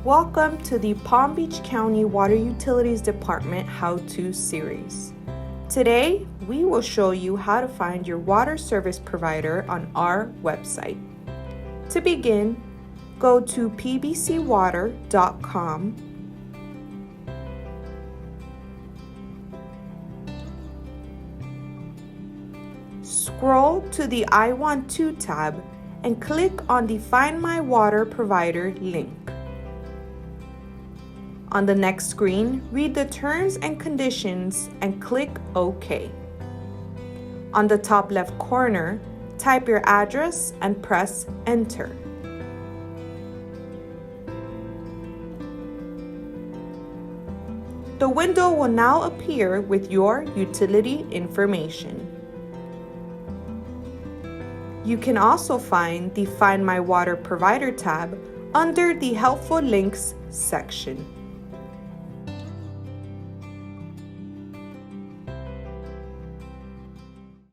Welcome to the Palm Beach County Water Utilities Department How-To series. Today, we will show you how to find your water service provider on our website. To begin, go to pbcwater.com. Scroll to the I Want To tab and click on the Find My Water Provider link. On the next screen, read the terms and conditions and click OK. On the top left corner, type your address and press Enter. The window will now appear with your utility information. You can also find the Find My Water Provider tab under the Helpful Links section.